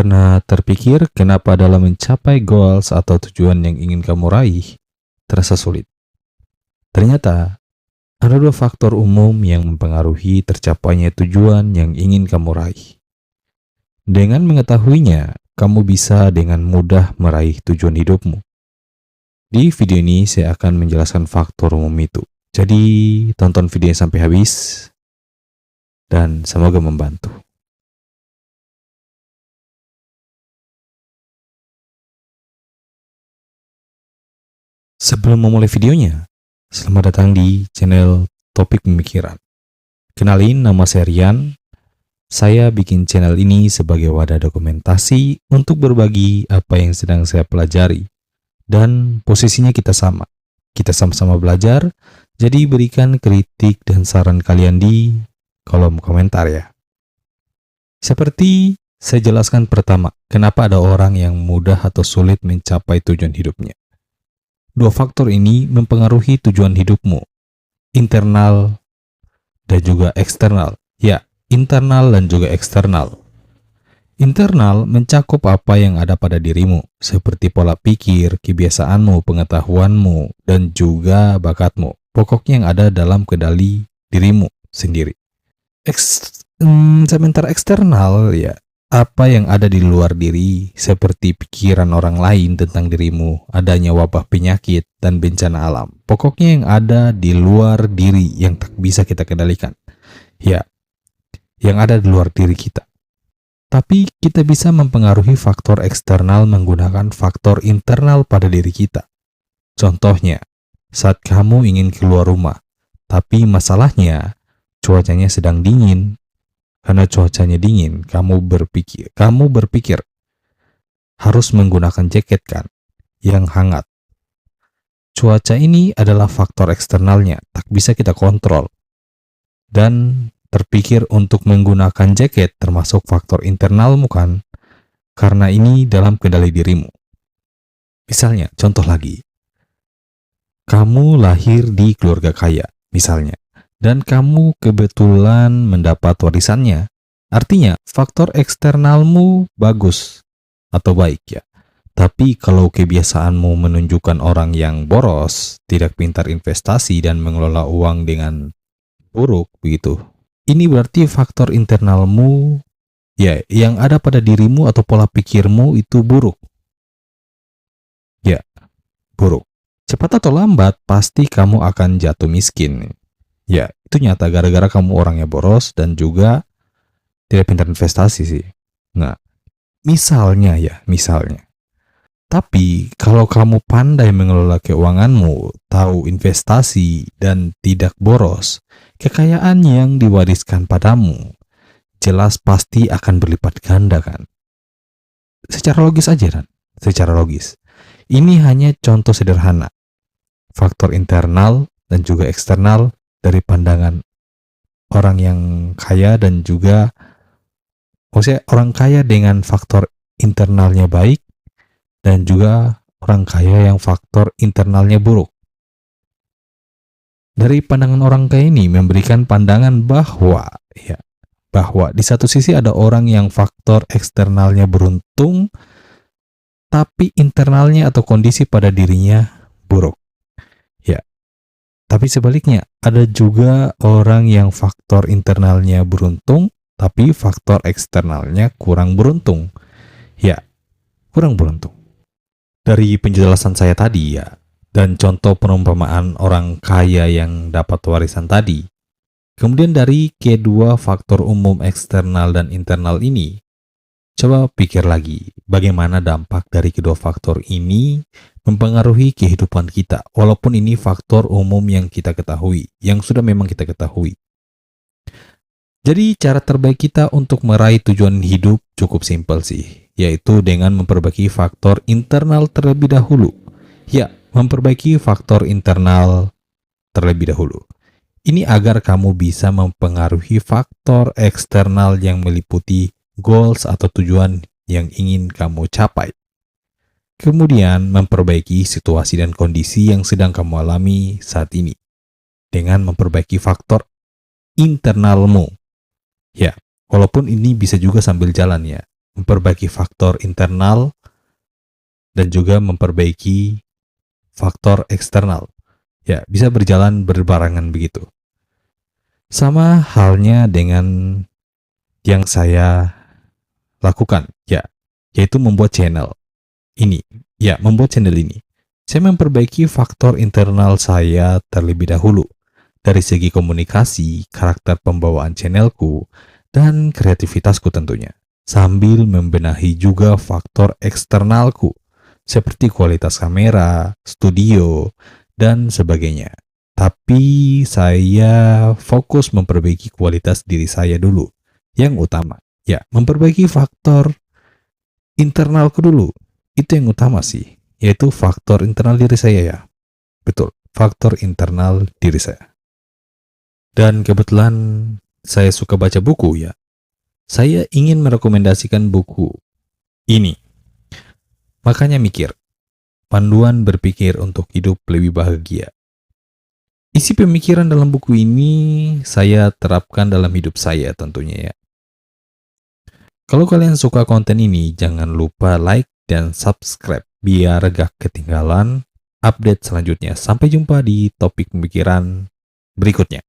Pernah terpikir kenapa dalam mencapai goals atau tujuan yang ingin kamu raih terasa sulit? Ternyata ada dua faktor umum yang mempengaruhi tercapainya tujuan yang ingin kamu raih. Dengan mengetahuinya, kamu bisa dengan mudah meraih tujuan hidupmu. Di video ini saya akan menjelaskan faktor umum itu. Jadi tonton videonya sampai habis dan semoga membantu. Sebelum memulai videonya, selamat datang di channel Topik Pemikiran. Kenalin, nama saya Rian. Saya bikin channel ini sebagai wadah dokumentasi untuk berbagi apa yang sedang saya pelajari. Dan posisinya kita sama. Kita sama-sama belajar, jadi berikan kritik dan saran kalian di kolom komentar ya. Seperti saya jelaskan pertama, kenapa ada orang yang mudah atau sulit mencapai tujuan hidupnya. Dua faktor ini mempengaruhi tujuan hidupmu, internal dan juga eksternal. Ya, internal dan juga eksternal. Internal mencakup apa yang ada pada dirimu, seperti pola pikir, kebiasaanmu, pengetahuanmu, dan juga bakatmu. Pokoknya yang ada dalam kendali dirimu sendiri. Sementara eksternal, ya, apa yang ada di luar diri, seperti pikiran orang lain tentang dirimu, adanya wabah penyakit, dan bencana alam. Pokoknya yang ada di luar diri yang tak bisa kita kendalikan. Ya, yang ada di luar diri kita. Tapi kita bisa mempengaruhi faktor eksternal menggunakan faktor internal pada diri kita. Contohnya, saat kamu ingin keluar rumah, tapi masalahnya cuacanya sedang dingin. Karena cuacanya dingin, kamu berpikir harus menggunakan jaket kan, yang hangat. Cuaca ini adalah faktor eksternalnya, tak bisa kita kontrol. Dan terpikir untuk menggunakan jaket termasuk faktor internalmu kan, karena ini dalam kendali dirimu. Misalnya, contoh lagi, kamu lahir di keluarga kaya, misalnya. Dan kamu kebetulan mendapat warisannya. Artinya, faktor eksternalmu bagus atau baik ya. Tapi kalau kebiasaanmu menunjukkan orang yang boros, tidak pintar investasi dan mengelola uang dengan buruk begitu. Ini berarti faktor internalmu ya, yang ada pada dirimu atau pola pikirmu itu buruk. Ya, buruk. Cepat atau lambat pasti kamu akan jatuh miskin. Ya, itu nyata gara-gara kamu orangnya boros dan juga tidak pintar investasi sih. Nah, misalnya. Tapi, kalau kamu pandai mengelola keuanganmu, tahu investasi, dan tidak boros, kekayaan yang diwariskan padamu jelas pasti akan berlipat ganda kan? Secara logis aja kan? Secara logis. Ini hanya contoh sederhana. Faktor internal dan juga eksternal dari pandangan orang yang kaya dan juga maksudnya orang kaya dengan faktor internalnya baik dan juga orang kaya yang faktor internalnya buruk. Dari pandangan orang kaya ini memberikan pandangan bahwa di satu sisi ada orang yang faktor eksternalnya beruntung tapi internalnya atau kondisi pada dirinya buruk. Tapi sebaliknya, ada juga orang yang faktor internalnya beruntung, tapi faktor eksternalnya kurang beruntung. Ya, kurang beruntung. Dari penjelasan saya tadi ya, dan contoh perumpamaan orang kaya yang dapat warisan tadi, kemudian dari kedua faktor umum eksternal dan internal ini, coba pikir lagi bagaimana dampak dari kedua faktor ini mempengaruhi kehidupan kita, walaupun ini faktor umum yang kita ketahui, yang sudah memang kita ketahui. Jadi cara terbaik kita untuk meraih tujuan hidup cukup simpel sih, yaitu dengan memperbaiki faktor internal terlebih dahulu. Ya, memperbaiki faktor internal terlebih dahulu. Ini agar kamu bisa mempengaruhi faktor eksternal yang meliputi goals atau tujuan yang ingin kamu capai. Kemudian memperbaiki situasi dan kondisi yang sedang kamu alami saat ini dengan memperbaiki faktor internalmu. Ya, walaupun ini bisa juga sambil jalan ya. memperbaiki faktor internal, dan juga memperbaiki faktor eksternal. Ya, bisa berjalan berbarengan begitu. Sama halnya dengan yang saya lakukan, ya, yaitu membuat channel ini. Ya, membuat channel ini. Saya memperbaiki faktor internal saya terlebih dahulu. Dari segi komunikasi, karakter pembawaan channelku, dan kreativitasku tentunya. Sambil membenahi juga faktor eksternalku, seperti kualitas kamera, studio, dan sebagainya. Tapi saya fokus memperbaiki kualitas diri saya dulu. Yang utama, ya, memperbaiki faktor internalku dulu. Itu yang utama sih, yaitu faktor internal diri saya ya. Betul, faktor internal diri saya. Dan kebetulan saya suka baca buku ya. Saya ingin merekomendasikan buku ini. Makanya mikir, panduan berpikir untuk hidup lebih bahagia. Isi pemikiran dalam buku ini saya terapkan dalam hidup saya tentunya ya. Kalau kalian suka konten ini, jangan lupa like dan subscribe biar gak ketinggalan update selanjutnya. Sampai jumpa di topik pemikiran berikutnya.